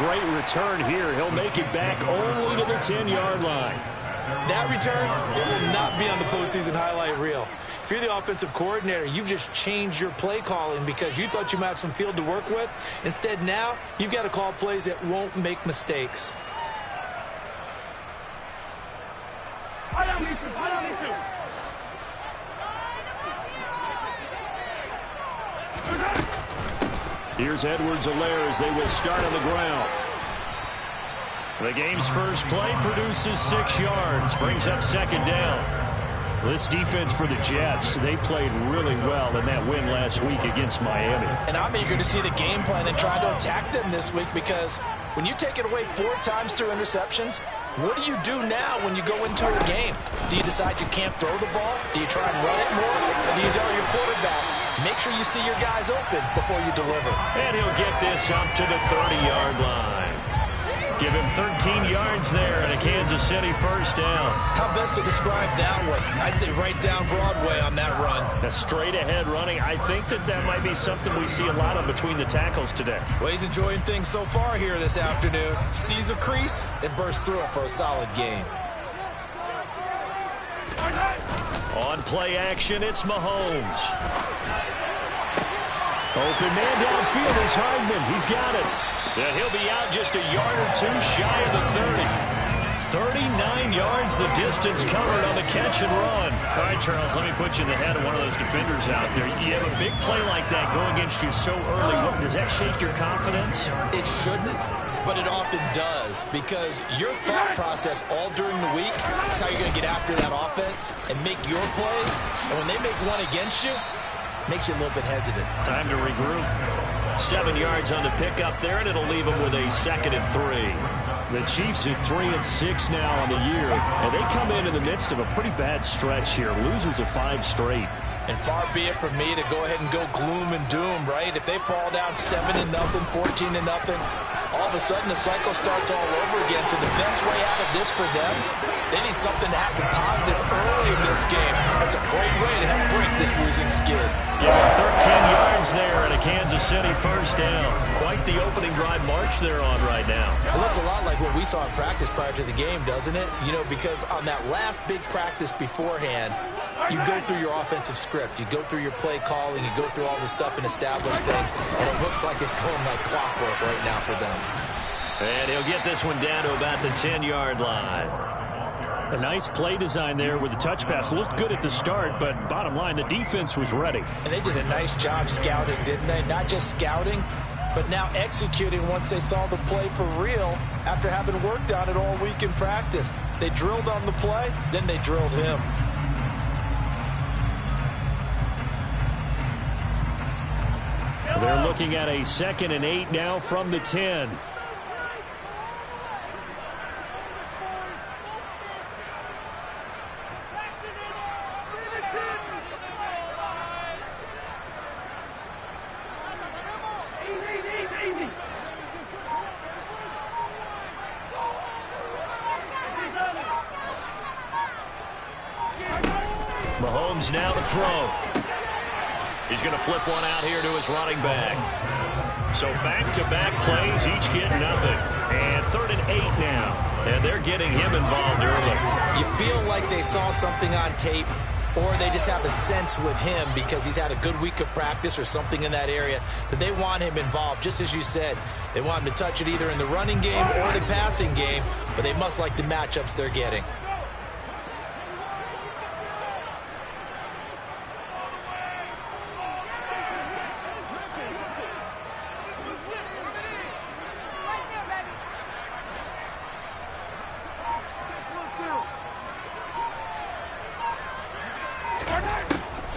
great return here. He'll make it back only to the 10-yard line. That return, it will not be on the postseason highlight reel. If you're the offensive coordinator, you've just changed your play calling because you thought you might have some field to work with. Instead, now, you've got to call plays that won't make mistakes. Here's Edwards-Helaire as they will start on the ground. The game's first play produces 6 yards, brings up second down. This defense for the Jets, they played really well in that win last week against Miami. And I'm eager to see the game plan and try to attack them this week because when you take it away 4 times through interceptions, what do you do now when you go into a game? Do you decide you can't throw the ball? Do you try and run it more? Or do you tell your quarterback, make sure you see your guys open before you deliver? And he'll get this up to the 30-yard line. Give him 13 yards there and a Kansas City first down. How best to describe that one? I'd say right down Broadway on that run. A straight-ahead running. I think that might be something we see a lot of between the tackles today. Well, he's enjoying things so far here this afternoon. Sees a crease and bursts through it for a solid gain. On play action, it's Mahomes. Open man downfield is Hardman. He's got it. And he'll be out just a yard or 2 shy of the 30. 39 yards the distance covered on the catch and run. All right, Charles, let me put you in the head of one of those defenders out there. You have a big play like that going against you so early. Does that shake your confidence? It shouldn't, but it often does because your thought process all during the week is how you're going to get after that offense and make your plays. And when they make one against you, it makes you a little bit hesitant. Time to regroup. 7 yards on the pickup there, and it'll leave them with a 2nd and 3. The Chiefs at 3-6 now on the year, and they come in the midst of a pretty bad stretch here. Losers of 5 straight. And far be it from me to go ahead and go gloom and doom, right? If they fall down 7-0, 14-0, all of a sudden the cycle starts all over again. So the best way out of this for them, they need something to happen positive early in this game. That's a great way to help break this losing skid. Give him 13 yards there and a Kansas City first down. Quite the opening drive march they're on right now. It looks a lot like what we saw in practice prior to the game, doesn't it? You know, because on that last big practice beforehand, you go through your offensive script. You go through your play calling. You go through all the stuff and establish things. And it looks like it's going like clockwork right now for them. And he'll get this one down to about the 10-yard line. A nice play design there with the touch pass. Looked good at the start, but bottom line, the defense was ready. And they did a nice job scouting, didn't they? Not just scouting, but now executing once they saw the play for real after having worked on it all week in practice. They drilled on the play, then they drilled him. They're looking at a 2nd and 8 now from the 10. Mahomes now to throw. He's going to flip one out here to his running back. So back-to-back plays, each get nothing. And 3rd and 8 now. And they're getting him involved early. You feel like they saw something on tape, or they just have a sense with him because he's had a good week of practice or something in that area that they want him involved. Just as you said, they want him to touch it either in the running game or the passing game, but they must like the matchups they're getting.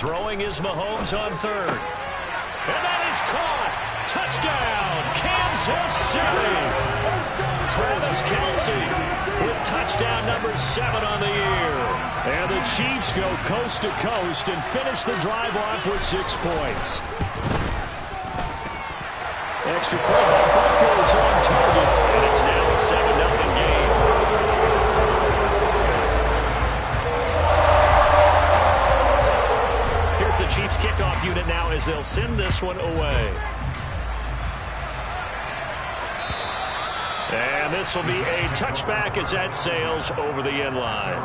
Throwing is Mahomes on 3rd. And that is caught. Touchdown, Kansas City. Travis Kelce with touchdown number 7 on the year. And the Chiefs go coast to coast and finish the drive off with 6 points. Extra point by Booker is on target. And it's now a 7-0 game. The Chiefs kickoff unit now as they'll send this one away. And this will be a touchback as that sails over the end line.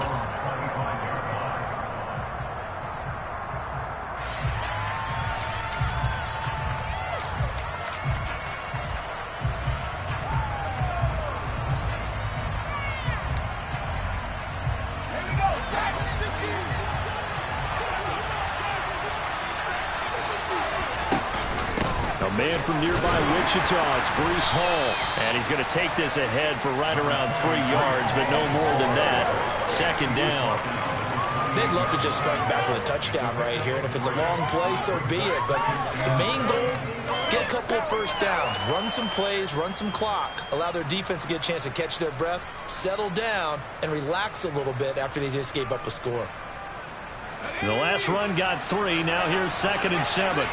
Man from nearby Wichita, it's Breece Hall. And he's going to take this ahead for right around 3 yards, but no more than that. Second down. They'd love to just strike back with a touchdown right here, and if it's a long play, so be it. But the main goal, get a couple of first downs, run some plays, run some clock, allow their defense to get a chance to catch their breath, settle down, and relax a little bit after they just gave up a score. The last run got 3. Now here's 2nd and 7.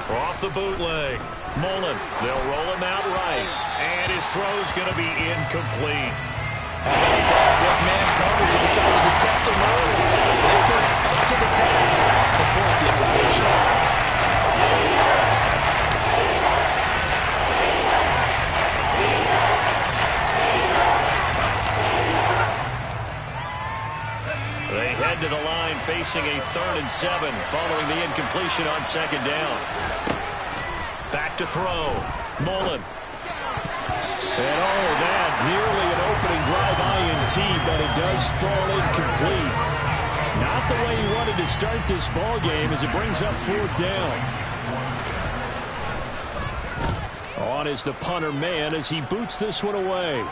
Off the bootleg. Mullen. They'll roll him out right. And his throw's going to be incomplete. With man coverage, he decided to test him early. They took up to the task and forced the incompletion. They head to the line facing a 3rd and 7 following the incompletion on 2nd down. Back to throw. Mullen. And that nearly an opening drive INT, but it does fall incomplete. Not the way he wanted to start this ball game as it brings up 4th down. On is the punter man as he boots this one away.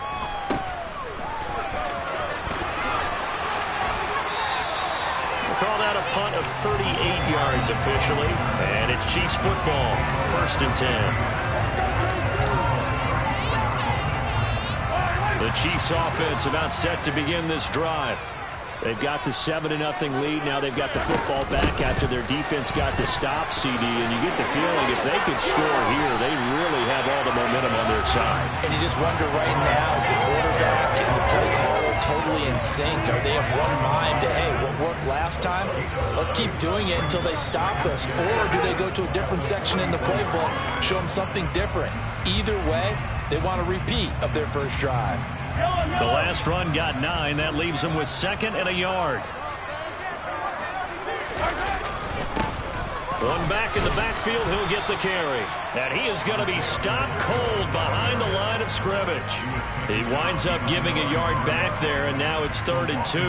Call that a punt of 38 yards officially. And it's Chiefs football. 1st and 10. The Chiefs offense about set to begin this drive. They've got the 7-0 lead. Now they've got the football back after their defense got the stop, CD. And you get the feeling if they could score here, they really have all the momentum on their side. And you just wonder right now, is the quarterback and the play caller totally in sync? Are they of one mind to, hey, what worked last time? Let's keep doing it until they stop us. Or do they go to a different section in the playbook, show them something different? Either way, they want a repeat of their first drive. The last run got 9. That leaves them with 2nd and a yard. One back in the backfield, he'll get the carry. And he is going to be stopped cold behind the line of scrimmage. He winds up giving a yard back there, and now it's 3rd and 2.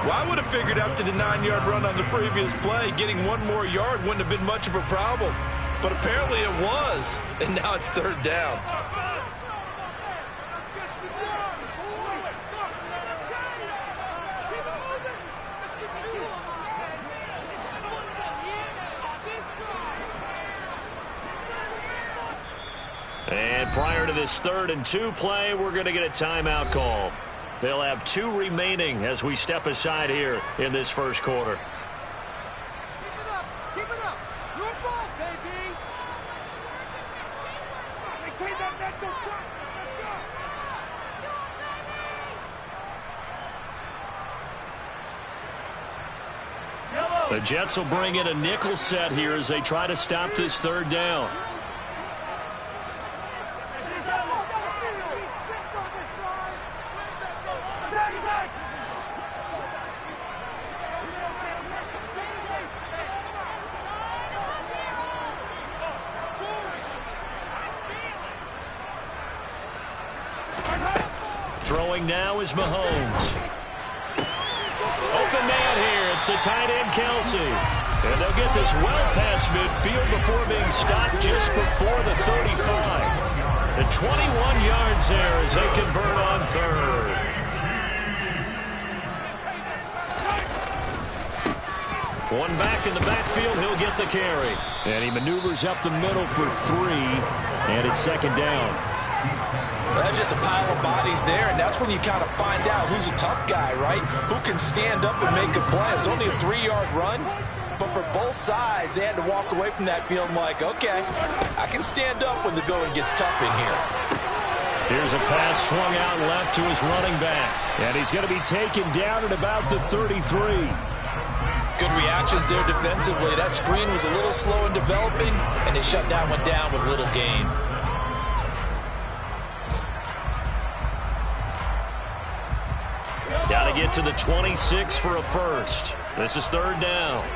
Well, I would have figured after the 9-yard run on the previous play, getting one more yard wouldn't have been much of a problem. But apparently it was, and now it's 3rd down. And prior to this 3rd and 2 play, we're going to get a timeout call. They'll have 2 remaining as we step aside here in this first quarter. Keep it up. Your ball, baby. Maintain that mental touch. Let's go. The Jets will bring in a nickel set here as they try to stop this 3rd down. Throwing now is Mahomes. Open man here. It's the tight end, Kelsey. And they'll get this well past midfield before being stopped just before the 35. The 21 yards there as they convert on 3rd. One back in the backfield. He'll get the carry. And he maneuvers up the middle for 3. And it's 2nd down. That's just a pile of bodies there, and that's when you kind of find out who's a tough guy, right? Who can stand up and make a play. It was only a 3-yard run, but for both sides, they had to walk away from that feeling like, okay, I can stand up when the going gets tough in here. Here's a pass swung out left to his running back, and he's going to be taken down at about the 33. Good reactions there defensively. That screen was a little slow in developing, and they shut that one down with little gain. to the 26 for a first. This is third down.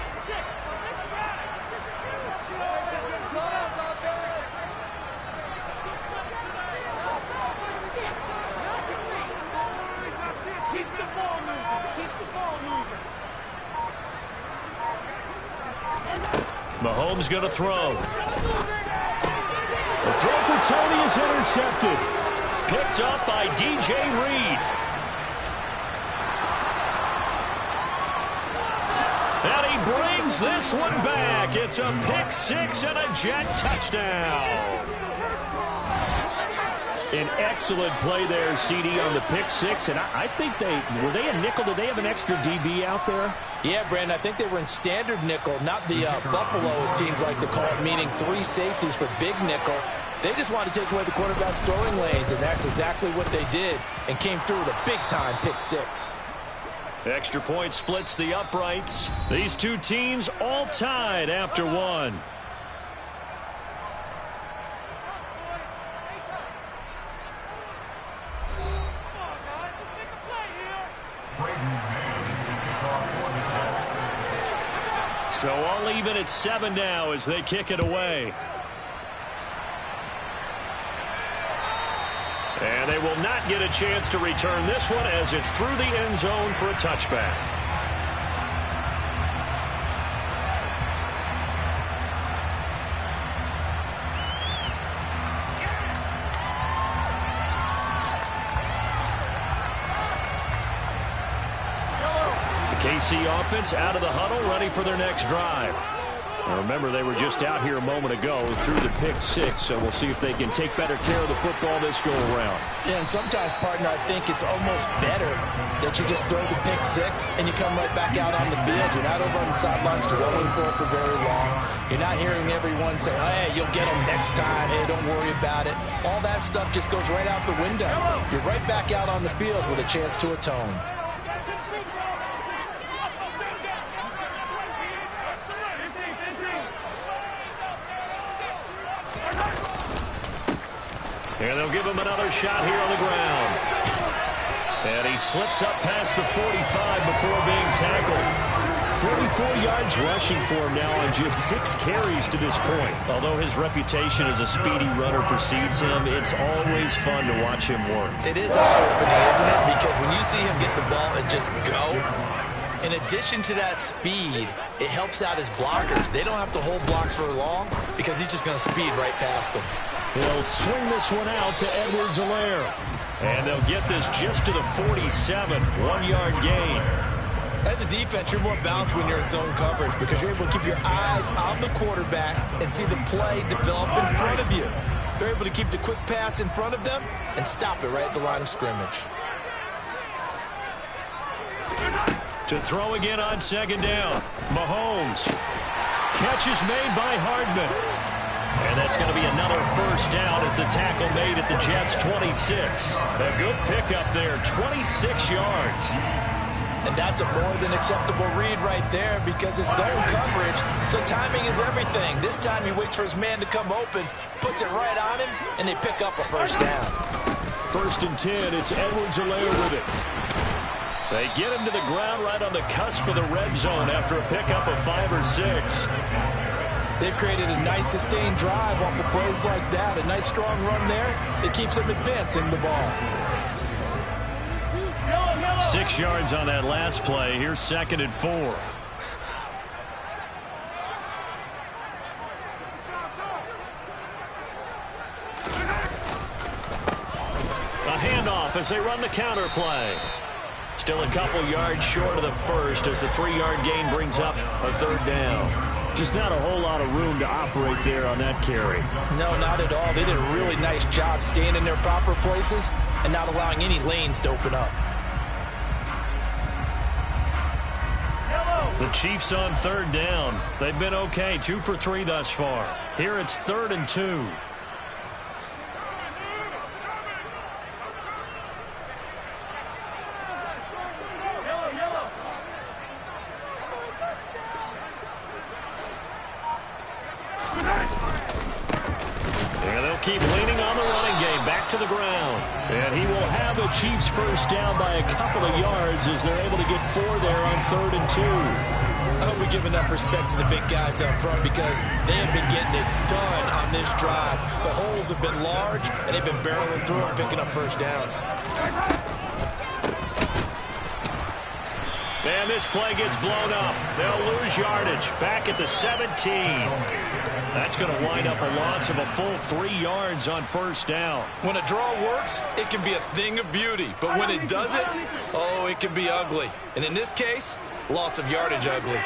Mahomes going to throw. The throw for Tony is intercepted. Picked up by DJ Reed. And he brings this one back. It's a pick six and a Jet touchdown. An excellent play there, CD, on the pick six. And I think were they a nickel? Did they have an extra DB out there? Yeah, Brandon, I think they were in standard nickel, not the Buffalo, as teams like to call it, meaning three safeties for big nickel. They just wanted to take away the quarterback's throwing lanes, and that's exactly what they did, and came through with a big-time pick six. Extra point splits the uprights. These two teams all tied after one. So all even at 7 now as they kick it away. And they will not get a chance to return this one as it's through the end zone for a touchback. KC offense out of the huddle, ready for their next drive. Now remember, they were just out here a moment ago through the pick six, so we'll see if they can take better care of the football this go-around. Yeah, and sometimes, partner, I think it's almost better that you just throw the pick six and you come right back out on the field. You're not over on the sidelines dwelling for it for very long. You're not hearing everyone say, hey, you'll get them next time. Hey, don't worry about it. All that stuff just goes right out the window. You're right back out on the field with a chance to atone. And they'll give him another shot here on the ground. And he slips up past the 45 before being tackled. 44 yards rushing for him now on just 6 carries to this point. Although his reputation as a speedy runner precedes him, it's always fun to watch him work. It is eye-opening, isn't it? Because when you see him get the ball and just go, in addition to that speed, it helps out his blockers. They don't have to hold blocks for long because he's just going to speed right past them. He'll swing this one out to Edwards-Helaire. And they'll get this just to the 47, 1-yard gain. As a defense, you're more balanced when you're in zone coverage because you're able to keep your eyes on the quarterback and see the play develop in front of you. They're able to keep the quick pass in front of them and stop it right at the line of scrimmage. To throw again on second down. Mahomes. Catch is made by Hardman. And that's going to be another first down as the tackle made at the Jets' 26. A good pickup there, 26 yards. And that's a more than acceptable read right there because it's zone coverage, so timing is everything. This time he waits for his man to come open, puts it right on him, and they pick up a first down. 1st and 10, it's Edwards-Helaire with it. They get him to the ground right on the cusp of the red zone after a pickup of 5 or 6. They've created a nice sustained drive off of plays like that. A nice strong run there. It keeps them advancing the ball. 6 yards on that last play. Here's 2nd and 4. A handoff as they run the counter play. Still a couple yards short of the first as the 3-yard gain brings up a 3rd down. Just not a whole lot of room to operate there on that carry. No, not at all. They did a really nice job staying in their proper places and not allowing any lanes to open up. The Chiefs on 3rd down. They've been okay, 2 for 3 thus far. Here it's 3rd and 2. And they'll keep leaning on the running game. Back to the ground. And he will have a Chiefs first down by a couple of yards as they're able to get 4 there on 3rd and 2. I hope we give enough respect to the big guys up front because they have been getting it done on this drive. The holes have been large, and they've been barreling through and picking up first downs. And this play gets blown up. They'll lose yardage. Back at the 17. That's going to wind up a loss of a full 3 yards on first down. When a draw works, it can be a thing of beauty. But when it doesn't, oh, it can be ugly. And in this case, loss of yardage ugly.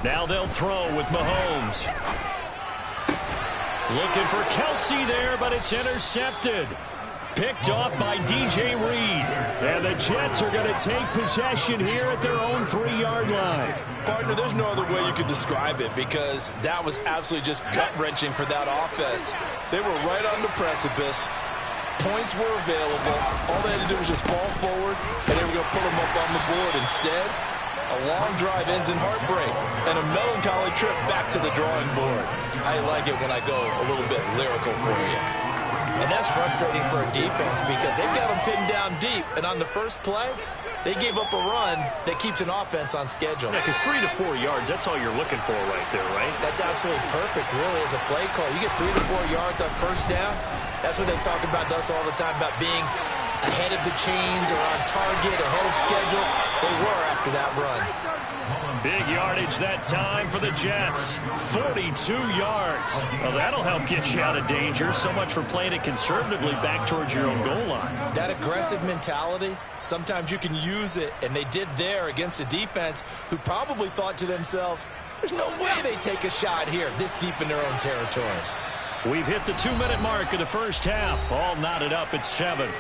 Now they'll throw with Mahomes. Looking for Kelsey there, but it's intercepted. Picked off by DJ Reed. And the Jets are going to take possession here at their own 3-yard line. Partner, there's no other way you could describe it because that was absolutely just gut-wrenching for that offense. They were right on the precipice. Points were available. All they had to do was just fall forward, and they were going to put them up on the board. Instead, a long drive ends in heartbreak and a melancholy trip back to the drawing board. I like it when I go a little bit lyrical for you. And that's frustrating for a defense because they've got them pinned down deep. And on the first play, they gave up a run that keeps an offense on schedule. Yeah, because 3 to 4 yards, that's all you're looking for right there, right? That's absolutely perfect, really, as a play call. You get 3 to 4 yards on first down. That's what they talk about us all the time, about being ahead of the chains or on target, ahead of schedule. They were after that run. Big yardage that time for the Jets. 42 yards. Well, that'll help get you out of danger. So much for playing it conservatively back towards your own goal line. That aggressive mentality, sometimes you can use it, and they did there against a defense who probably thought to themselves, there's no way they take a shot here this deep in their own territory. We've hit the 2-minute mark of the first half. All knotted up at 7.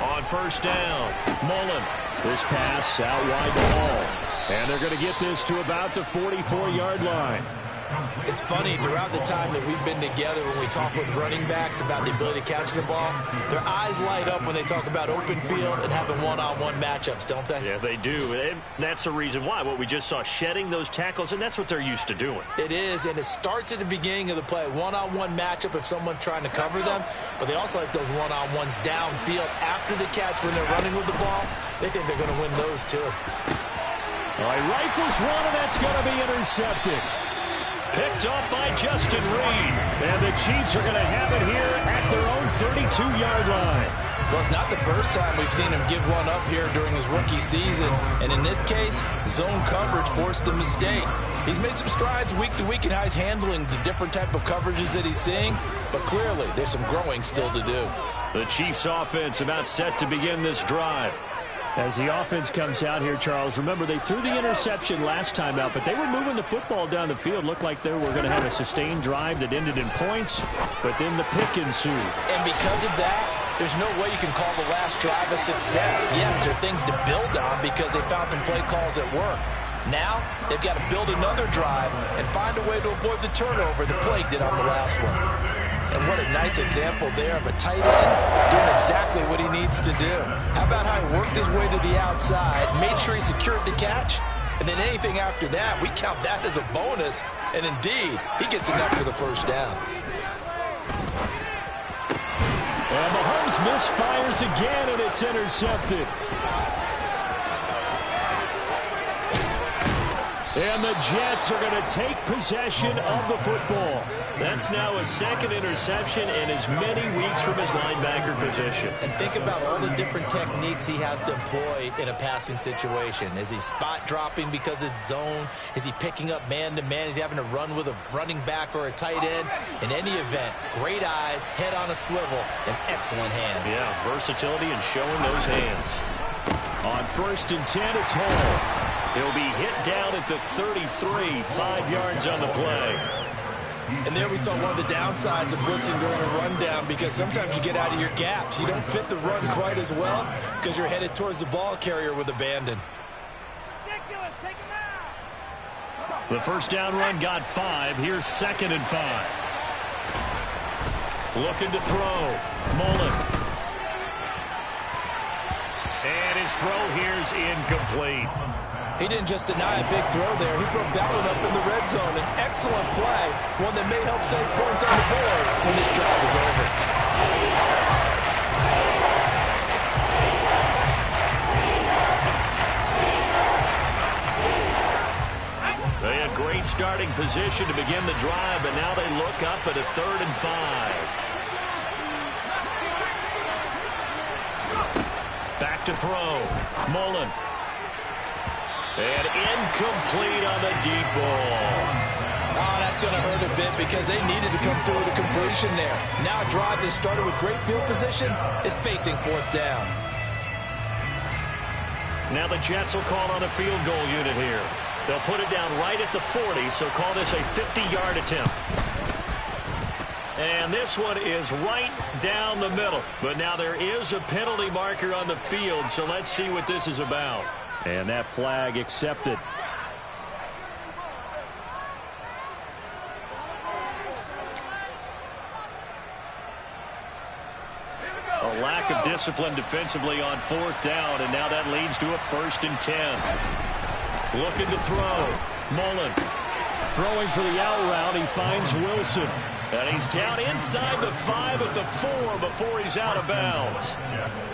On first down, Mullen. This pass out wide the ball. And they're going to get this to about the 44-yard line. It's funny, throughout the time that we've been together, when we talk with running backs about the ability to catch the ball, their eyes light up when they talk about open field and having one-on-one matchups, don't they? Yeah, they do. And that's the reason why. What we just saw, shedding those tackles, and that's what they're used to doing. It is, and it starts at the beginning of the play. One-on-one matchup if someone's trying to cover them, but they also like those one-on-ones downfield after the catch when they're running with the ball. They think they're going to win those, too. All right, rifles one, and that's going to be intercepted. Picked up by Justin Reed. And the Chiefs are going to have it here at their own 32-yard line. Well, it's not the first time we've seen him give one up here during his rookie season. And in this case, zone coverage forced the mistake. He's made some strides week to week in how he's handling the different type of coverages that he's seeing. But clearly, there's some growing still to do. The Chiefs offense about set to begin this drive. As the offense comes out here, Charles, remember they threw the interception last time out, but they were moving the football down the field. Looked like they were going to have a sustained drive that ended in points, but then the pick ensued. And because of that, there's no way you can call the last drive a success. Yes, there are things to build on because they found some play calls that work. Now, they've got to build another drive and find a way to avoid the turnover the Plague did on the last one. And what a nice example there of a tight end doing exactly what he needs to do. How about how he worked his way to the outside, made sure he secured the catch, and then anything after that, we count that as a bonus. And indeed, he gets enough for the first down. And Mahomes misfires again, and it's intercepted. And the Jets are going to take possession of the football. That's now a second interception in as many weeks from his linebacker position. And think about all the different techniques he has to employ in a passing situation. Is he spot dropping because it's zone? Is he picking up man-to-man? Is he having to run with a running back or a tight end? In any event, great eyes, head on a swivel, and excellent hands. Yeah, versatility and showing those hands. On 1st and 10, it's Hall. He'll be hit down at the 33, 5 yards on the play. And there we saw one of the downsides of blitzing during a rundown, because sometimes you get out of your gaps. You don't fit the run quite as well because you're headed towards the ball carrier with abandon. Ridiculous. Take him out. The first down run got 5. Here's 2nd and 5. Looking to throw. Mullen. And his throw here's incomplete. He didn't just deny a big throw there. He broke that one up in the red zone. An excellent play, one that may help save points on the board when this drive is over. They had great starting position to begin the drive, but now they look up at a 3rd and 5. Back to throw. Mullen. And incomplete on the deep ball. Oh, that's going to hurt a bit because they needed to come through with a completion there. Now a drive that started with great field position is facing 4th down. Now the Jets will call on a field goal unit here. They'll put it down right at the 40, so call this a 50-yard attempt. And this one is right down the middle. But now there is a penalty marker on the field, so let's see what this is about. And that flag accepted. A lack of discipline defensively on 4th down, and now that leads to a 1st and 10. Looking to throw. Mullen. Throwing for the out route, he finds Wilson. And he's down inside the 5 at the 4 before he's out of bounds.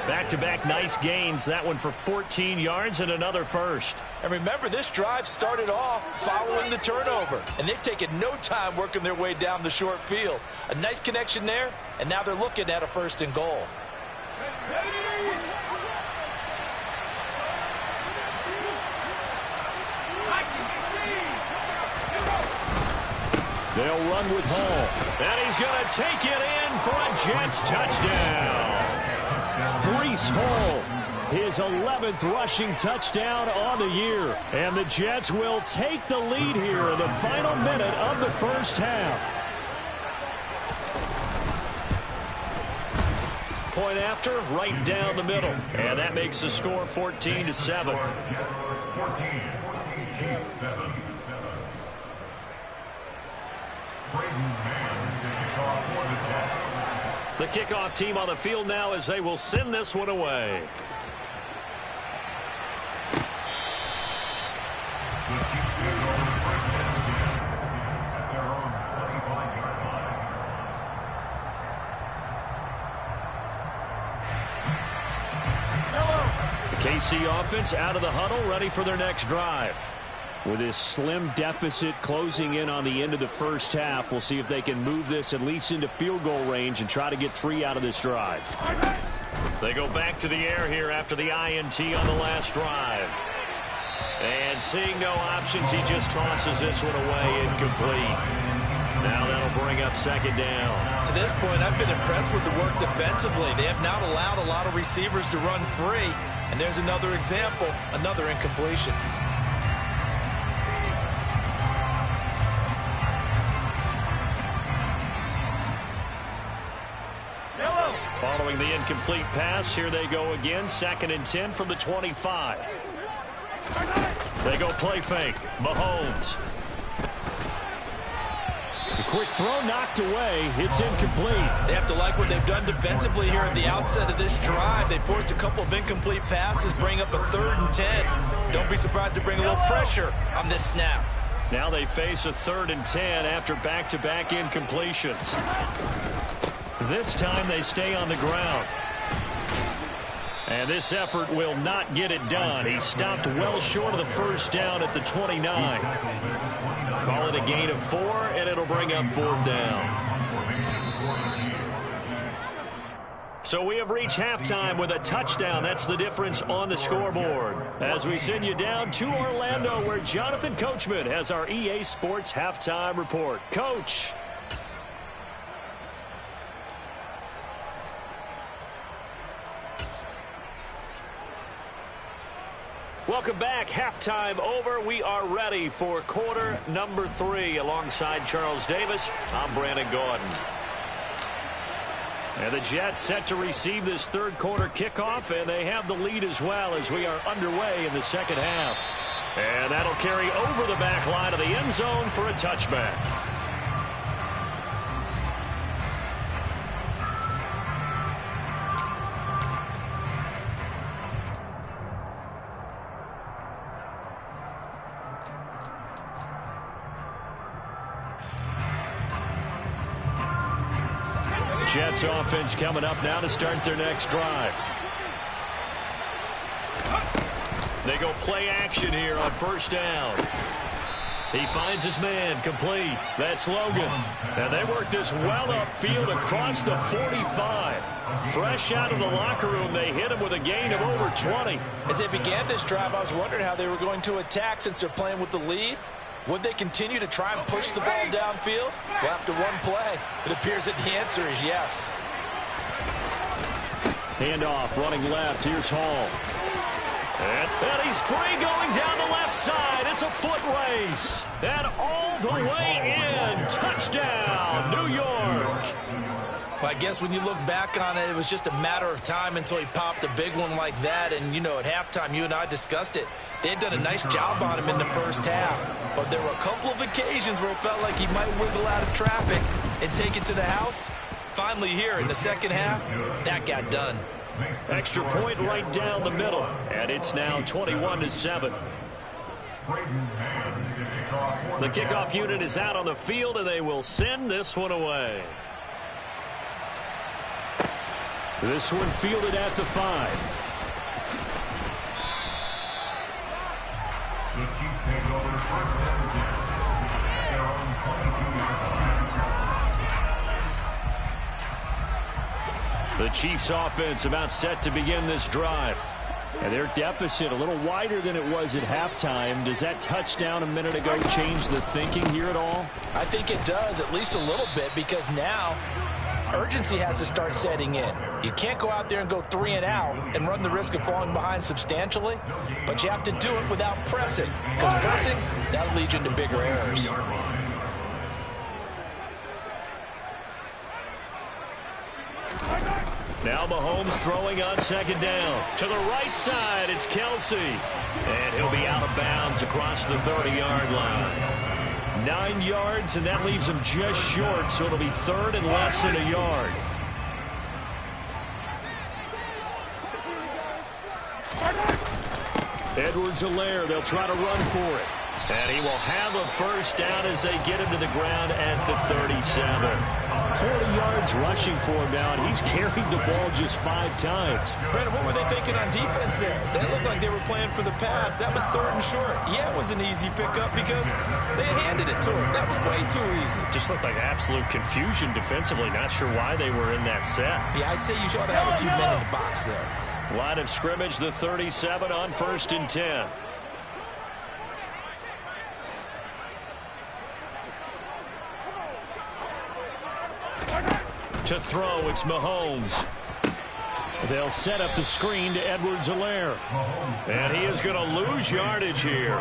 Back-to-back nice gains. That one for 14 yards and another first. And remember, this drive started off following the turnover. And they've taken no time working their way down the short field. A nice connection there, and now they're looking at a 1st and goal. They'll run with Hall. And he's going to take it in for a Jets touchdown. Breece Hall, his 11th rushing touchdown on the year. And the Jets will take the lead here in the final minute of the first half. Point after, right down the middle. And that makes the score 14-7. The kickoff team on the field now as they will send this one away. The KC offense out of the huddle, ready for their next drive. With this slim deficit closing in on the end of the first half, we'll see if they can move this at least into field goal range and try to get 3 out of this drive. They go back to the air here after the INT on the last drive. And seeing no options, he just tosses this one away incomplete. Now that'll bring up 2nd down. To this point, I've been impressed with the work defensively. They have not allowed a lot of receivers to run free. And there's another example, another incompletion. Following the incomplete pass, here they go again. 2nd and 10 from the 25. They go play fake. Mahomes. The quick throw knocked away. It's incomplete. They have to like what they've done defensively here at the outset of this drive. They forced a couple of incomplete passes, bring up a 3rd and 10. Don't be surprised to bring a little pressure on this snap. Now they face a 3rd and 10 after back-to-back incompletions. This time they stay on the ground. And this effort will not get it done. He stopped well short of the first down at the 29. Call it a gain of 4, and it'll bring up 4th down. So we have reached halftime with a touchdown. That's the difference on the scoreboard. As we send you down to Orlando, where Jonathan Coachman has our EA Sports Halftime Report. Coach. Welcome back. Halftime over. We are ready for quarter number 3. Alongside Charles Davis, I'm Brandon Gordon. And the Jets set to receive this third quarter kickoff, and they have the lead as well as we are underway in the second half. And that'll carry over the back line of the end zone for a touchback. Jets offense coming up now to start their next drive. They go play action here on first down. He finds his man complete. That's Logan. And they work this well upfield across the 45. Fresh out of the locker room, they hit him with a gain of over 20. As they began this drive, I was wondering how they were going to attack since they're playing with the lead. Would they continue to try and push the ball downfield? Well, after one play, it appears that the answer is yes. Handoff, running left. Here's Hall. And he's free going down the left side. It's a foot race. And all the way in. Touchdown, New York. Well, I guess when you look back on it, it was just a matter of time until he popped a big one like that. And, you know, at halftime, you and I discussed it. They had done a nice job on him in the first half. But there were a couple of occasions where it felt like he might wiggle out of traffic and take it to the house. Finally here in the second half, that got done. Extra point right down the middle. And it's now 21-7. The kickoff unit is out on the field, and they will send this one away. This one fielded at the 5. The Chiefs take over first and 10 at their own 22-yard line. The Chiefs offense about set to begin this drive. And their deficit a little wider than it was at halftime. Does that touchdown a minute ago change the thinking here at all? I think it does, at least a little bit, because now urgency has to start setting in. You can't go out there and go 3 and out and run the risk of falling behind substantially, but you have to do it without pressing, because pressing, that'll lead you into bigger errors. Now Mahomes throwing on second down. To the right side, it's Kelsey. And he'll be out of bounds across the 30-yard line. 9 yards, and that leaves him just short, so it'll be third and less than a yard. Edwards-Helaire, they'll try to run for it. And he will have a first down as they get him to the ground at the 37. 40 yards rushing for him now, and he's carried the ball just 5 times. Brandon, what were they thinking on defense there? They looked like they were playing for the pass. That was third and short. Yeah, it was an easy pickup because they handed it to him. That was way too easy. Just looked like absolute confusion defensively. Not sure why they were in that set. Yeah, I'd say you ought to have a few men in the box there. Line of scrimmage, the 37 on 1st and 10. To throw, it's Mahomes. They'll set up the screen to Edwards-Helaire. And he is going to lose yardage here.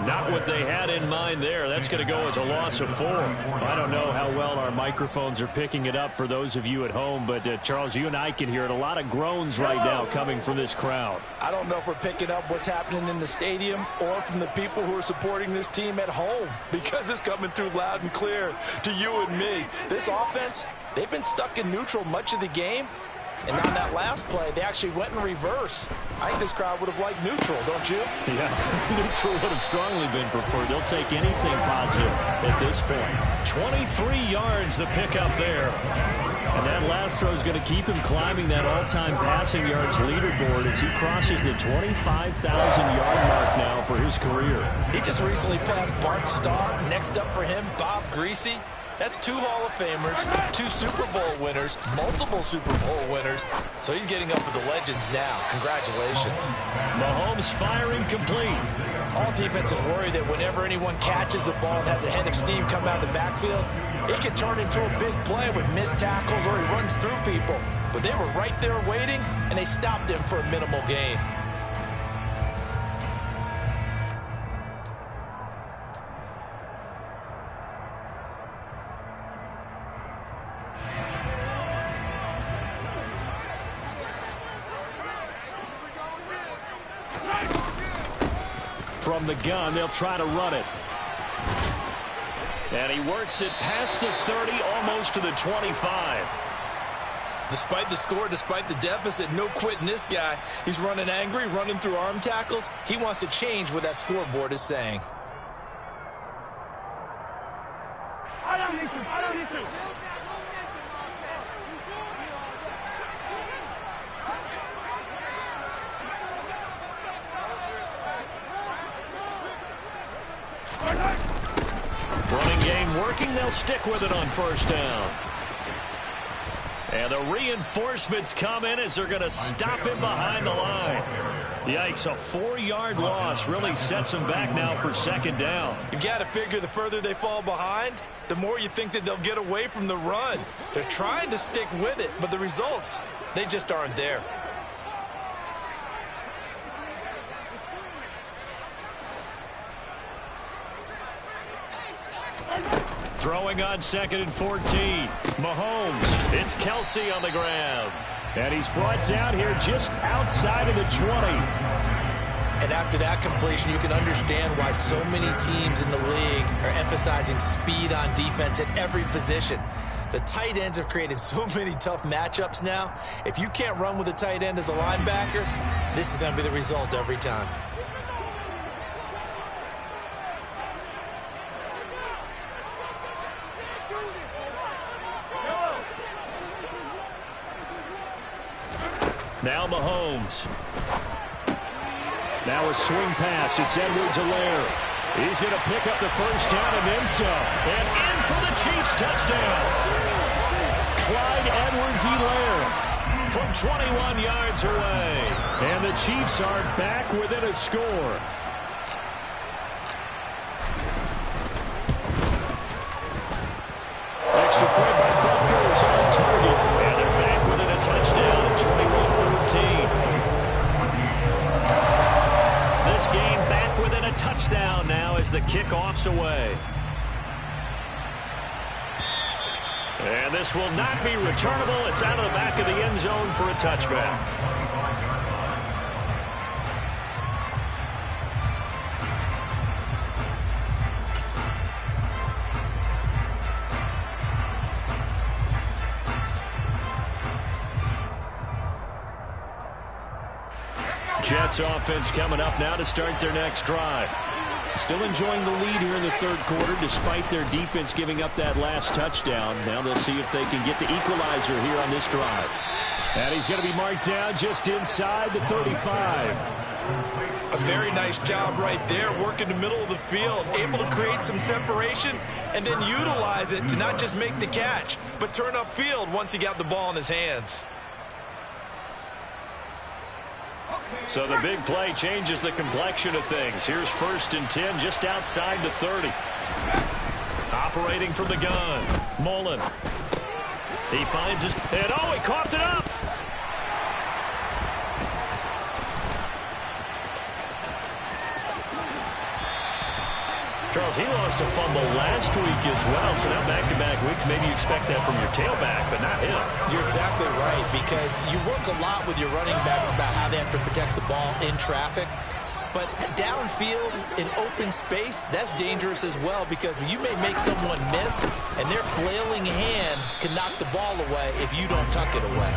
Not what they had in mind there. That's going to go as a loss of 4. I don't know how well our microphones are picking it up for those of you at home, but Charles, you and I can hear it. A lot of groans right now coming from this crowd. I don't know if we're picking up what's happening in the stadium or from the people who are supporting this team at home, because it's coming through loud and clear to you and me. This offense, they've been stuck in neutral much of the game. And on that last play, they actually went in reverse. I think this crowd would have liked neutral, don't you? Yeah, neutral would have strongly been preferred. They'll take anything positive at this point. 23 yards the pickup there. And that last throw is going to keep him climbing that all-time passing yards leaderboard as he crosses the 25,000-yard mark now for his career. He just recently passed Bart Starr. Next up for him, Bob Greasy. That's 2 Hall of Famers, 2 Super Bowl winners, multiple Super Bowl winners. So he's getting up with the legends now. Congratulations. Mahomes firing complete. All defenses worry that whenever anyone catches the ball and has a head of steam come out of the backfield, it can turn into a big play with missed tackles or he runs through people. But they were right there waiting, and they stopped him for a minimal gain. from the gun. They'll try to run it. And he works it past the 30, almost to the 25. Despite the score, despite the deficit, no quitting this guy. He's running angry, running through arm tackles. He wants to change what that scoreboard is saying. Running game working. They'll stick with it on first down. And the reinforcements come in as they're going to stop him behind the line. Yikes, a 4-yard loss really sets him back now for second down. You've got to figure the further they fall behind, the more you think that they'll get away from the run. They're trying to stick with it, but the results, they just aren't there. Throwing on 2nd and 14. Mahomes. It's Kelsey on the ground. And he's brought down here just outside of the 20. And after that completion, you can understand why so many teams in the league are emphasizing speed on defense at every position. The tight ends have created so many tough matchups now. If you can't run with a tight end as a linebacker, this is going to be the result every time. Now Mahomes. Now a swing pass. It's Edwards-Helaire. He's going to pick up the first down and then some. And in for the Chiefs touchdown. Clyde Edwards-Helaire from 21 yards away. And the Chiefs are back within a score. Extra point by Butker is on target. And they're back within a touchdown at 21-14. This game back within a touchdown now as the kickoff's away. And this will not be returnable. It's out of the back of the end zone for a touchback. Jets offense coming up now to start their next drive. Still enjoying the lead here in the third quarter despite their defense giving up that last touchdown. Now they'll see if they can get the equalizer here on this drive. And he's going to be marked down just inside the 35. A very nice job right there, working the middle of the field, able to create some separation and then utilize it to not just make the catch, but turn upfield once he got the ball in his hands. So the big play changes the complexion of things. Here's 1st and 10 just outside the 30. Operating from the gun. Mullen. He finds his... And oh, he coughed it up. Charles, he lost a fumble last week as well, so now back-to-back weeks, maybe you expect that from your tailback, but not him. You're exactly right, because you work a lot with your running backs about how they have to protect the ball in traffic. But downfield, in open space, that's dangerous as well, because you may make someone miss, and their flailing hand can knock the ball away if you don't tuck it away.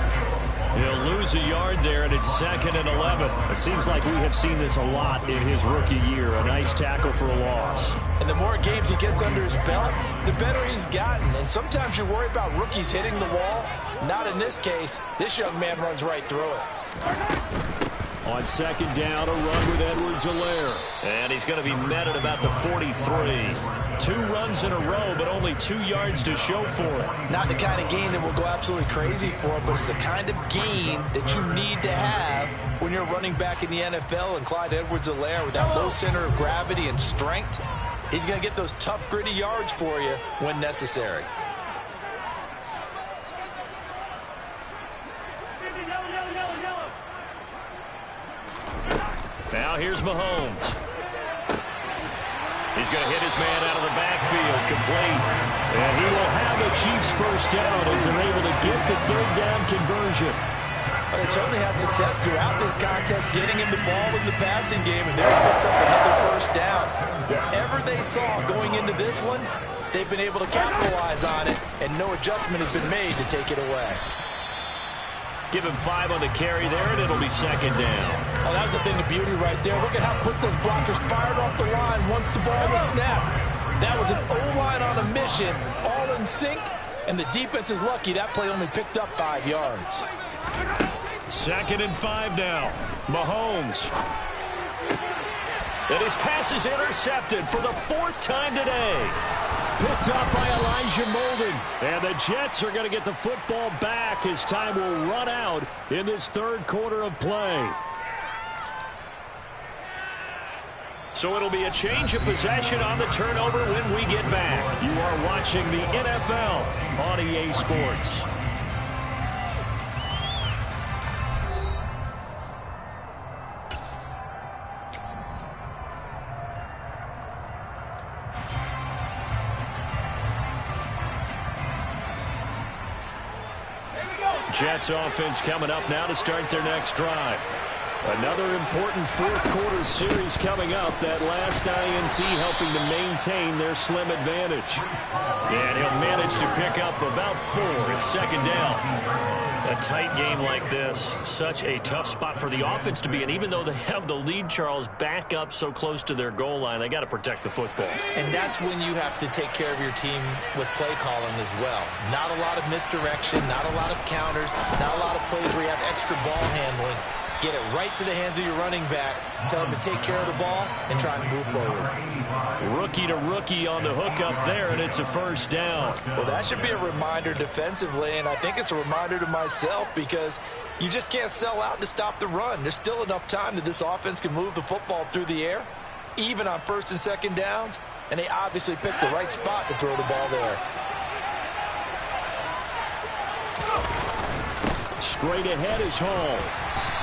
He'll lose a yard there, and it's 2nd and 11. It seems like we have seen this a lot in his rookie year. A nice tackle for a loss. And the more games he gets under his belt, the better he's gotten. And sometimes you worry about rookies hitting the wall. Not in this case. This young man runs right through it. On 2nd down, a run with Edwards-Helaire. And he's going to be met at about the 43. 2 runs in a row, but only 2 yards to show for it. Not the kind of gain that will go absolutely crazy for, but it's the kind of gain that you need to have when you're running back in the NFL. And Clyde Edwards-Helaire, with that low center of gravity and strength, he's going to get those tough, gritty yards for you when necessary. Now here's Mahomes. He's going to hit his man out of the backfield, complete. And he will have the Chiefs first down as they're able to get the 3rd down conversion. Well, they certainly had success throughout this contest, getting him the ball in the passing game, and there he picks up another first down. Whatever they saw going into this one, they've been able to capitalize on it, and no adjustment has been made to take it away. Give him 5 on the carry there, and it'll be second down. Oh, that was a thing of beauty right there. Look at how quick those blockers fired off the line once the ball was snapped. That was an O-line on a mission, all in sync, and the defense is lucky that play only picked up 5 yards. Second and 5 now. Mahomes. And his pass is intercepted for the 4th time today. Picked up by Elijah Molden. And the Jets are going to get the football back as time will run out in this 3rd quarter of play. So it'll be a change of possession on the turnover when we get back. You are watching the NFL on EA Sports. Jets offense coming up now to start their next drive. Another important 4th quarter series coming up. That last INT helping to maintain their slim advantage. And he'll manage to pick up about 4 at second down. A tight game like this, such a tough spot for the offense to be in. Even though they have the lead, Charles, back up so close to their goal line, they got to protect the football. And that's when you have to take care of your team with play calling as well. Not a lot of misdirection, not a lot of counters, not a lot of plays where you have extra ball handling. Get it right to the hands of your running back. Tell him to take care of the ball and try and move forward. Rookie to rookie on the hook up there, and it's a first down. Well, that should be a reminder defensively, and I think it's a reminder to myself because you just can't sell out to stop the run. There's still enough time that this offense can move the football through the air, even on 1st and 2nd downs, and they obviously picked the right spot to throw the ball there. Straight ahead is Hall.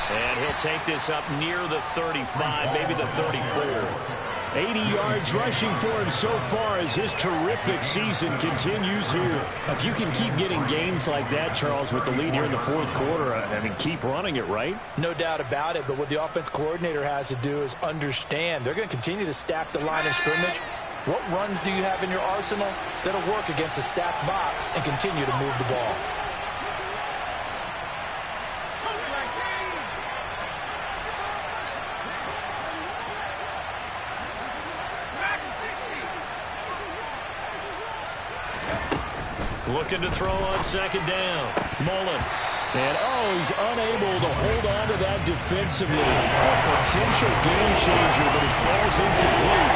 And he'll take this up near the 35, maybe the 34. 80 yards rushing for him so far as his terrific season continues here. If you can keep getting gains like that, Charles, with the lead here in the 4th quarter, I mean, keep running it, right? No doubt about it, but what the offense coordinator has to do is understand. They're going to continue to stack the line of scrimmage. What runs do you have in your arsenal that'll work against a stacked box and continue to move the ball? Looking to throw on second down. Mullen. And, he's unable to hold on to that defensively. A potential game changer, but it falls incomplete.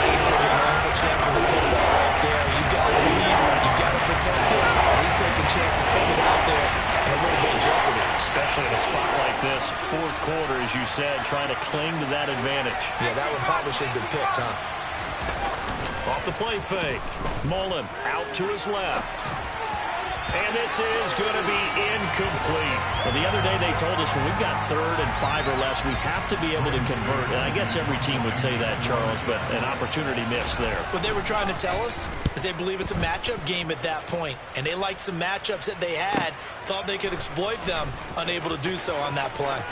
He's taking an awful chance with the football right there. You've got to lead. You've got to protect it. And he's taking chances putting it out there in a little bit of jeopardy. Especially in a spot like this, 4th quarter, as you said, trying to cling to that advantage. Yeah, that one probably should have been picked, huh? Off the play fake. Mullen out to his left. And this is going to be incomplete. Well, the other day they told us when we've got 3rd and 5 or less, we have to be able to convert. And I guess every team would say that, Charles, but an opportunity missed there. What they were trying to tell us is they believe it's a matchup game at that point. And they liked some matchups that they had, thought they could exploit them, unable to do so on that play.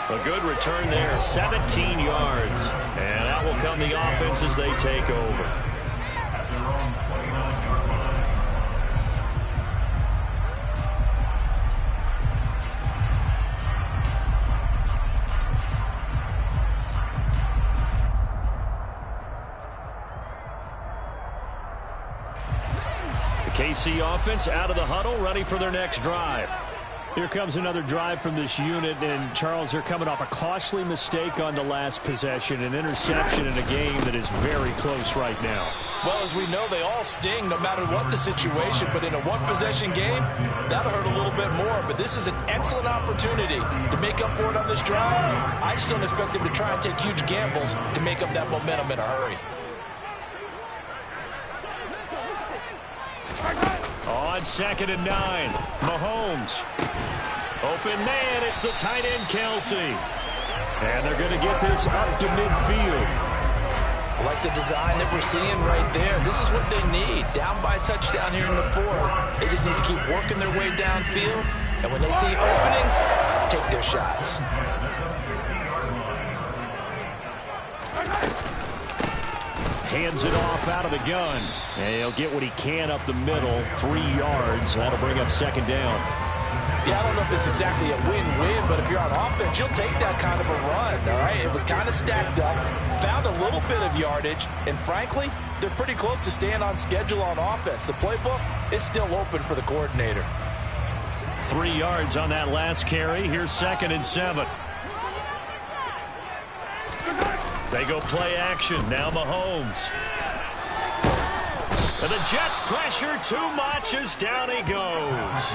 A good return there, 17 yards. And that will come the offense as they take over. The KC offense out of the huddle, ready for their next drive. Here comes another drive from this unit, and Charles, they're coming off a costly mistake on the last possession, an interception in a game that is very close right now. Well, as we know, they all sting no matter what the situation, but in a one-possession game, that'll hurt a little bit more. But this is an excellent opportunity to make up for it on this drive. I just don't expect them to try and take huge gambles to make up that momentum in a hurry. On 2nd and 9, Mahomes. Open man, it's the tight end, Kelsey. And they're going to get this up to midfield. I like like the design that we're seeing right there. This is what they need. Down by a touchdown here in the fourth. They just need to keep working their way downfield. And when they see openings, take their shots. Hands it off out of the gun. And he'll get what he can up the middle. 3 yards. That'll bring up second down. Yeah, I don't know if it's exactly a win-win, but if you're on offense, you'll take that kind of a run, all right? It was kind of stacked up, found a little bit of yardage, and frankly, they're pretty close to staying on schedule on offense. The playbook is still open for the coordinator. 3 yards on that last carry. Here's 2nd and 7. They go play action. Now Mahomes. And the Jets pressure too much as down he goes.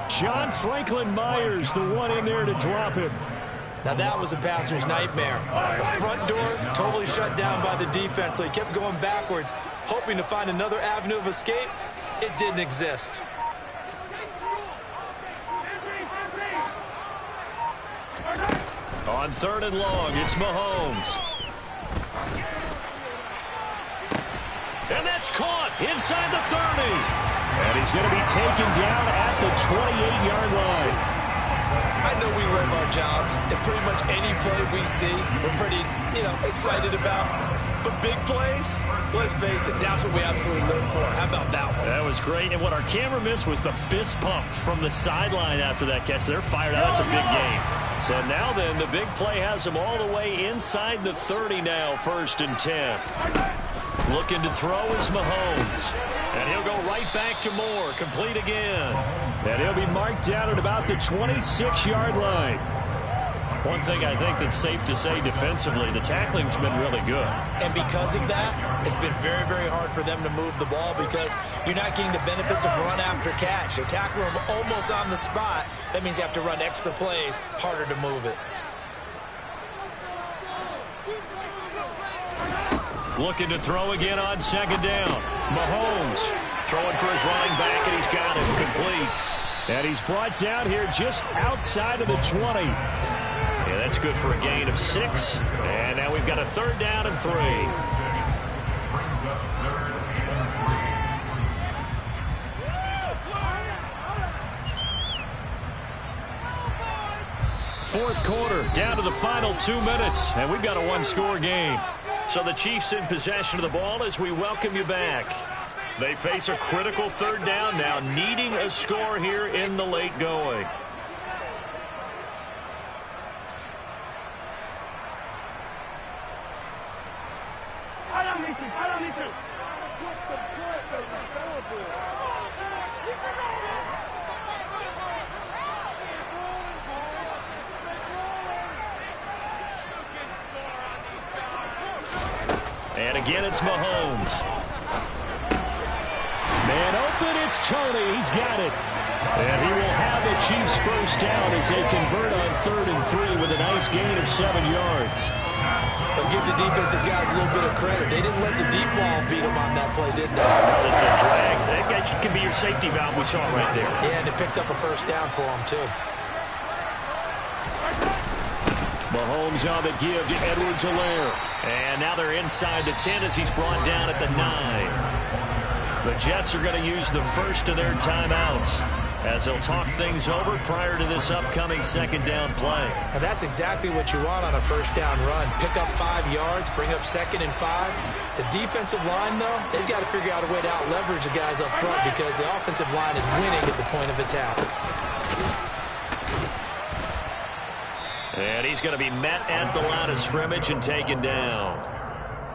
John Franklin Myers, the one in there to drop him. Now that was a passer's nightmare. The front door totally shut down by the defense, so he kept going backwards, hoping to find another avenue of escape. It didn't exist. On 3rd and long, it's Mahomes. And that's caught inside the 30. And he's going to be taken down at the 28-yard line. I know we love our jobs, and pretty much any play we see, we're pretty, excited about. But big plays, let's face it, that's what we absolutely live for. How about that one? That was great. And what our camera missed was the fist pump from the sideline after that catch. They're fired out. That's a big game. So now then, the big play has them all the way inside the 30 now, 1st and 10. Looking to throw is Mahomes. And he'll go right back to Moore. Complete again. And he'll be marked down at about the 26-yard line. One thing I think that's safe to say defensively, the tackling's been really good. And because of that, it's been very, very hard for them to move the ball because you're not getting the benefits of run after catch. You're tackling them almost on the spot. That means you have to run extra plays, harder to move it. Looking to throw again on 2nd down. Mahomes throwing for his running back, and he's got it complete. And he's brought down here just outside of the 20. Yeah, that's good for a gain of 6. And now we've got a 3rd down and 3. Fourth quarter, down to the final 2 minutes, and we've got a 1-score game. So the Chiefs in possession of the ball as we welcome you back. They face a critical 3rd down now, needing a score here in the late going. And again, it's Mahomes. Man open, it's Tony. He's got it. And he will have the Chiefs 1st down as they convert on 3rd and 3 with a nice gain of 7 yards. But give the defensive guys a little bit of credit. They didn't let the deep ball beat them on that play, did they? No, they didn't drag. That guy can be your safety valve we saw right there. Yeah, and it picked up a 1st down for them, too. Mahomes on the give to Edwards-Helaire. And now they're inside the 10 as he's brought down at the 9. The Jets are going to use the first of their timeouts as they'll talk things over prior to this upcoming 2nd down play. And that's exactly what you want on a 1st down run. Pick up 5 yards, bring up 2nd and 5. The defensive line, though, they've got to figure out a way to out-leverage the guys up front because the offensive line is winning at the point of attack. And he's going to be met at the line of scrimmage and taken down.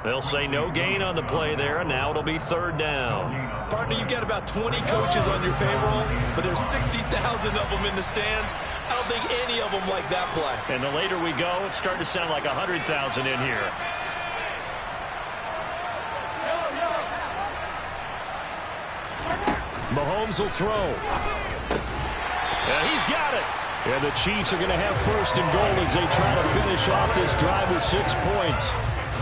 They'll say no gain on the play there, and now it'll be 3rd down. Partner, you've got about 20 coaches on your payroll, but there's 60,000 of them in the stands. I don't think any of them like that play. And the later we go, it's starting to sound like 100,000 in here. Mahomes will throw. And he's got it. And the Chiefs are going to have 1st and goal as they try to finish off this drive with 6 points.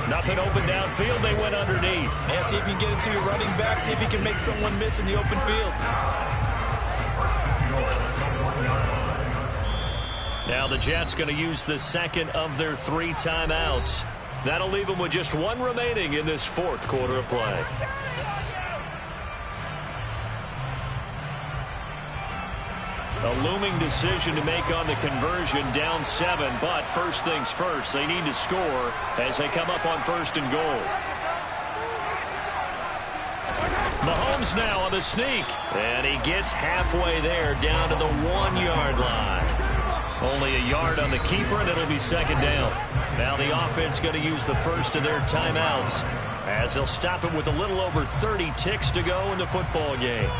Nothing open downfield. They went underneath. Yeah, see if you can get it to your running back. See if you can make someone miss in the open field. Now the Jets going to use the 2nd of their 3 timeouts. That'll leave them with just one remaining in this fourth quarter of play. A looming decision to make on the conversion, down 7, but first things first, they need to score as they come up on 1st and goal. Mahomes now on the sneak, and he gets halfway there, down to the 1-yard line. Only a yard on the keeper, and it'll be 2nd down. Now the offense going to use the first of their timeouts as they'll stop it with a little over 30 ticks to go in the football game.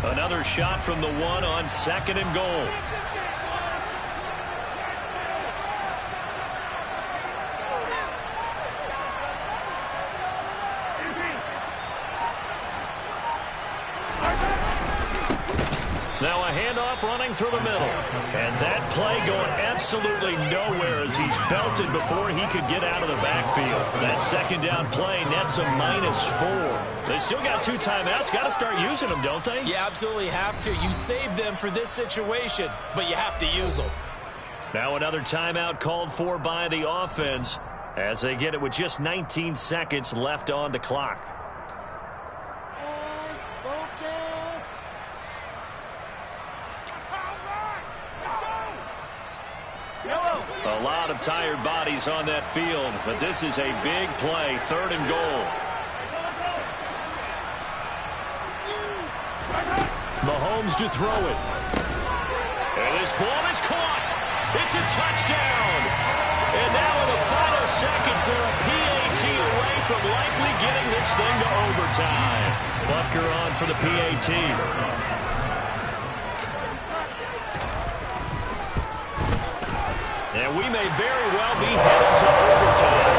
Another shot from the 1 on 2nd and goal. Now a handoff running through the middle. And that play going absolutely nowhere as he's belted before he could get out of the backfield. That 2nd down play nets a -4. They still got 2 timeouts. Got to start using them, don't they? You absolutely have to. You save them for this situation, but you have to use them. Now another timeout called for by the offense as they get it with just 19 seconds left on the clock. A lot of tired bodies on that field, but this is a big play, 3rd and goal. Mahomes to throw it. And this ball is caught. It's a touchdown. And now in the final seconds, they're a PAT away from likely getting this thing to overtime. Butker on for the PAT. And we may very well be headed to overtime.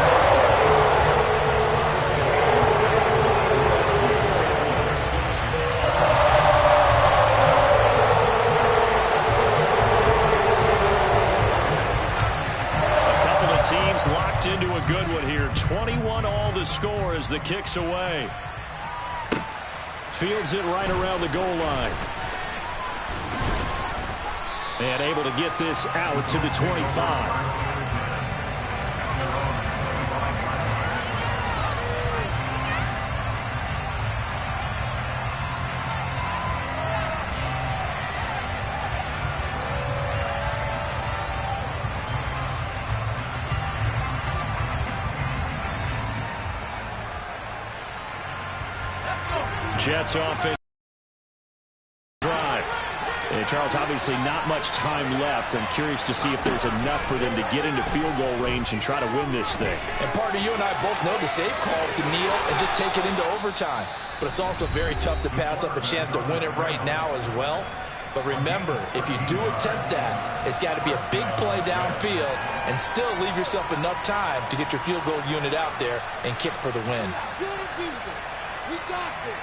A couple of teams locked into a good one here. 21 all the score as the kick's away. Fields it right around the goal line. And able to get this out to the 25. Jets offense. Charles, obviously not much time left. I'm curious to see if there's enough for them to get into field goal range and try to win this thing. And partner, you and I both know the save calls to kneel and just take it into overtime. But it's also very tough to pass up a chance to win it right now as well. But remember, if you do attempt that, it's got to be a big play downfield and still leave yourself enough time to get your field goal unit out there and kick for the win. We're gonna do this. We got this.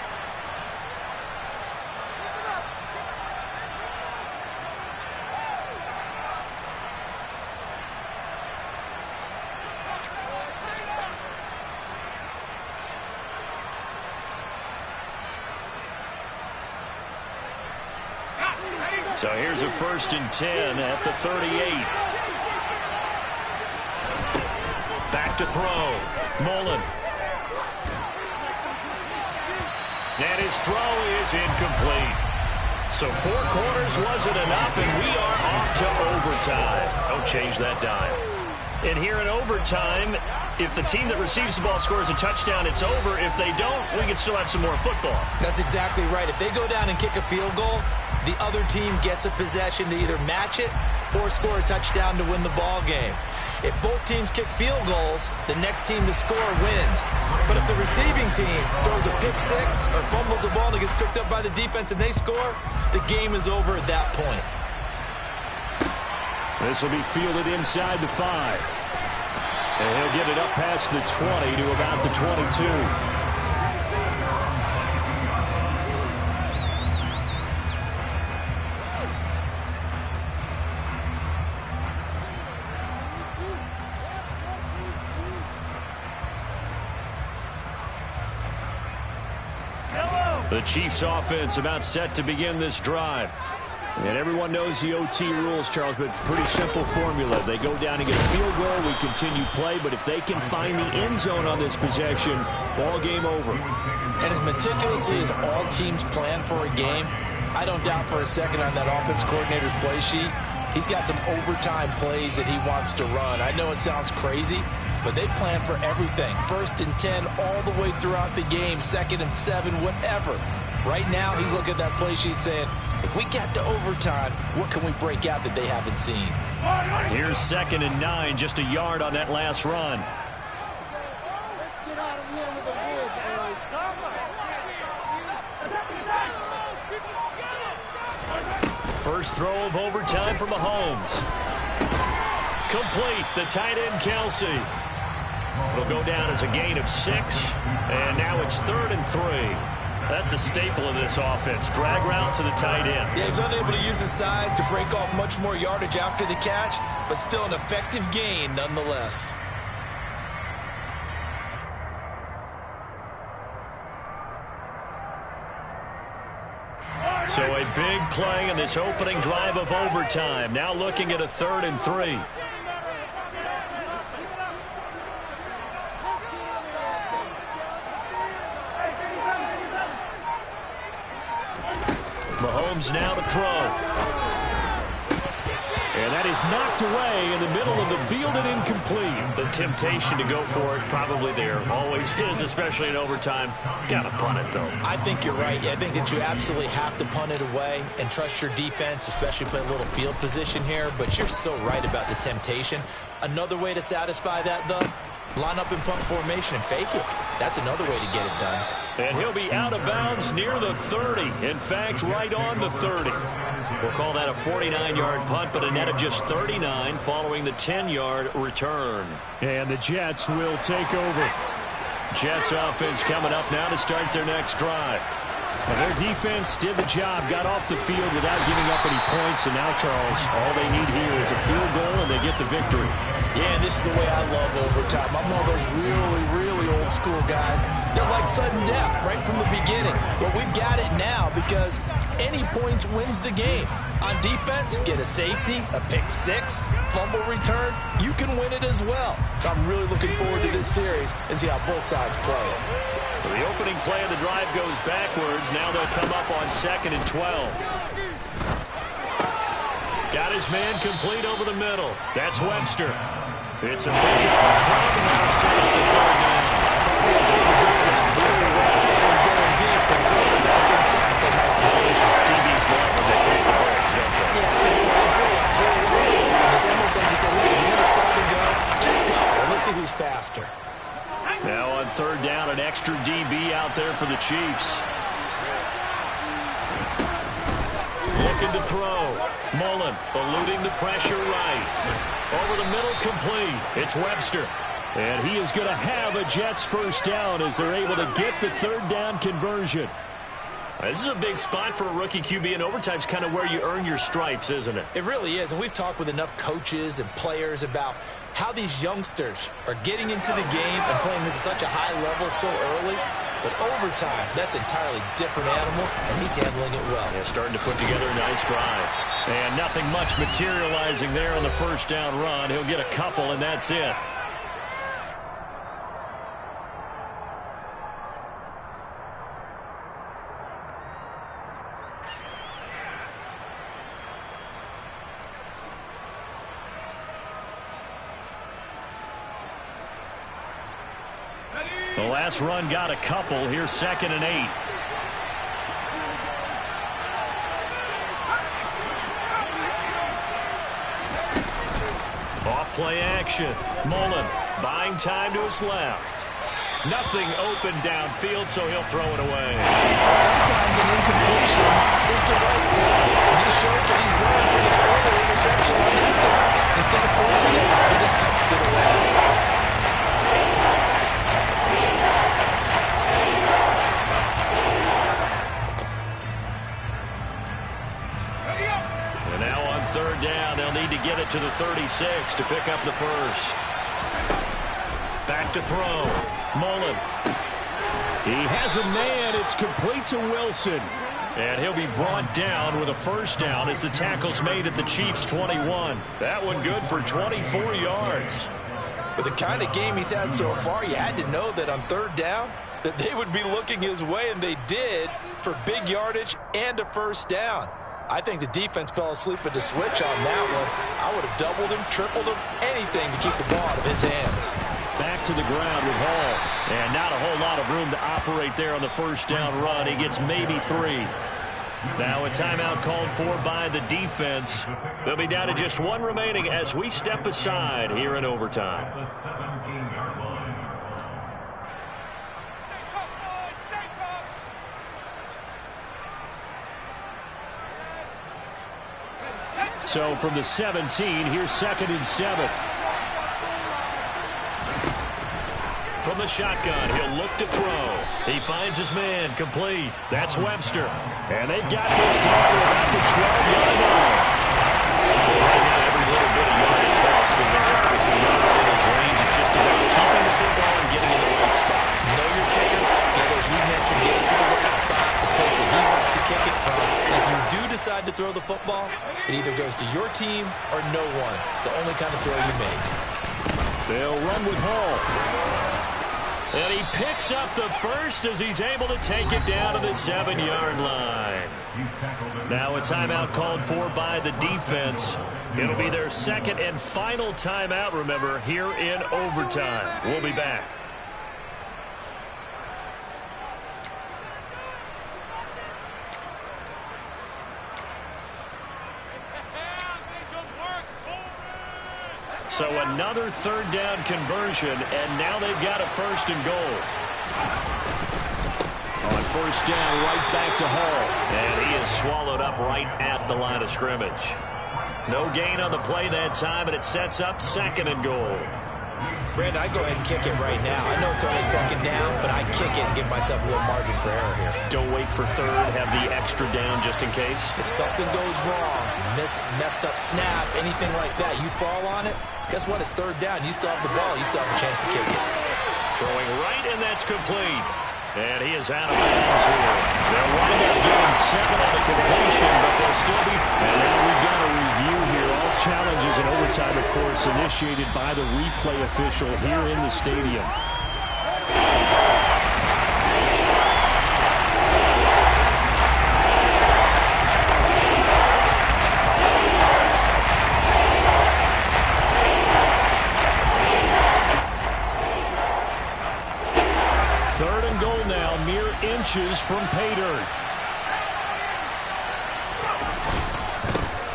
So here's a 1st and 10 at the 38. Back to throw. Mullen. And his throw is incomplete. So 4 quarters wasn't enough, and we are off to overtime. Don't change that dime. And here in overtime, if the team that receives the ball scores a touchdown, it's over. If they don't, we can still have some more football. That's exactly right. If they go down and kick a field goal, the other team gets a possession to either match it or score a touchdown to win the ball game. If both teams kick field goals, the next team to score wins. But if the receiving team throws a pick-6 or fumbles the ball and it gets picked up by the defense and they score, the game is over at that point. This will be fielded inside the 5. And he'll get it up past the 20 to about the 22. The Chiefs offense about set to begin this drive. And everyone knows the OT rules, Charles, but pretty simple formula. They go down and get a field goal, we continue play, but if they can find the end zone on this possession, ball game over. And as meticulously as all teams plan for a game, I don't doubt for a second on that offense coordinator's play sheet, he's got some overtime plays that he wants to run. I know it sounds crazy, but they plan for everything. 1st and 10 all the way throughout the game, 2nd and 7, whatever. Right now, he's looking at that play sheet saying, if we get to overtime, what can we break out that they haven't seen? Here's 2nd and 9, just a yard on that last run. Let's get out of here with the woods, boys. First throw of overtime for Mahomes. Complete. The tight end, Kelsey. It'll go down as a gain of 6. And now it's 3rd and 3. That's a staple of this offense. Drag route to the tight end. Yeah, he's unable to use his size to break off much more yardage after the catch, but still an effective gain nonetheless. So a big play in this opening drive of overtime. Now looking at a 3rd and 3. Mahomes now to throw. And that is knocked away in the middle of the field and incomplete. The temptation to go for it probably there. Always is, especially in overtime. Got to punt it, though. I think you're right. I think that you absolutely have to punt it away and trust your defense, especially play a little field position here. But you're so right about the temptation. Another way to satisfy that, though, line up in punt formation and fake it. That's another way to get it done. And he'll be out of bounds near the 30. In fact, right on the 30. We'll call that a 49-yard punt, but a net of just 39 following the 10-yard return. And the Jets will take over. Jets offense coming up now to start their next drive. Well, their defense did the job, got off the field without giving up any points, and now, Charles, all they need here is a field goal, and they get the victory. Yeah, and this is the way I love overtime. I'm one of those really, really old school guys. They're like sudden death right from the beginning. Well, we've got it now because any points wins the game. On defense, get a safety, a pick 6, fumble return, you can win it as well. So I'm really looking forward to this series and see how both sides play it. So the opening play of the drive goes backwards. Now they'll come up on 2nd and 12. Got his man complete over the middle. That's Webster. It's a pick up 12 and that'll set up the 3rd down. They saw the goal route really well. It was going deep and going back inside for a nice completion. DB's love when they break the breaks, don't they? Yeah, it's really a whole lot. It's almost like you said, listen, we're going to sell the gun. Just go. And let's see who's faster. Now on 3rd down, an extra DB out there for the Chiefs. Looking to throw. Mullen eluding the pressure right. Over the middle, complete. It's Webster. And he is going to have a Jets 1st down as they're able to get the 3rd down conversion. This is a big spot for a rookie QB, and overtime's kind of where you earn your stripes, isn't it? It really is, and we've talked with enough coaches and players about how these youngsters are getting into the game and playing this at such a high level so early. But overtime, that's an entirely different animal, and he's handling it well. Yeah, starting to put together a nice drive. And nothing much materializing there on the 1st down run. He'll get a couple, and that's it. The last run got a couple. Here's 2nd and 8. Off play action. Mullen buying time to his left. Nothing open downfield, so he'll throw it away. Sometimes an incompletion is the right play. And he showed that he's running for his early interception on that throw. Instead of forcing it, he just tossed it away. And now on 3rd down, they'll need to get it to the 36 to pick up the 1st. Back to throw. Mullen. He has a man. It's complete to Wilson. And he'll be brought down with a first down as the tackle's made at the Chiefs' 21. That one good for 24 yards. With the kind of game he's had so far, you had to know that on third down that they would be looking his way, and they did, for big yardage and a first down. I think the defense fell asleep at the switch on that one. I would have doubled him, tripled him, anything to keep the ball out of his hands. Back to the ground with Hall. And not a whole lot of room to operate there on the first down run. He gets maybe 3. Now a timeout called for by the defense. They'll be down to just 1 remaining as we step aside here in overtime. The 17-yard line. So from the 17, here's 2nd and 7. From the shotgun, he'll look to throw. He finds his man, complete. That's Webster. And they've got this down to about the 12-yard line. Well, right now, every little bit of yardage helps, and they're obviously not within his range. It's just about keeping the football and getting in the right spot. Know your kicker. Get, as you mentioned, get into the right spot, the place that he wants to kick it from. And if you do decide to throw the football, it either goes to your team or no one. It's the only kind of throw you make. They'll run with Hall. And he picks up the first as he's able to take it down to the 7-yard line. Now a timeout called for by the defense. It'll be their 2nd and final timeout, remember, here in overtime. We'll be back. So another third down conversion, and now they've got a 1st and goal. On first down, right back to Hall. And he is swallowed up right at the line of scrimmage. No gain on the play that time, and it sets up 2nd and goal. Brandon, I go ahead and kick it right now. I know it's only 2nd down, but I kick it and give myself a little margin for error here. Don't wait for 3rd. Have the extra down just in case. If something goes wrong, messed up snap, anything like that, you fall on it, guess what? It's 3rd down. You still have the ball. You still have a chance to kick it. Throwing right, and that's complete. And he is out of bounds here. They'll wind up getting 7 on the completion, but they'll still be... And now we've got a review here. All challenges in overtime, of course, initiated by the replay official here in the stadium. Inches from pay dirt.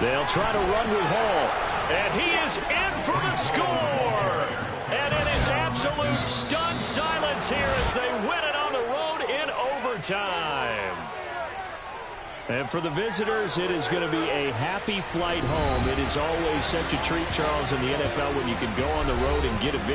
They'll try to run with Hall. And he is in for the score. And it is absolute stunned silence here as they win it on the road in overtime. And for the visitors, it is going to be a happy flight home. It is always such a treat, Charles, in the NFL when you can go on the road and get a victory.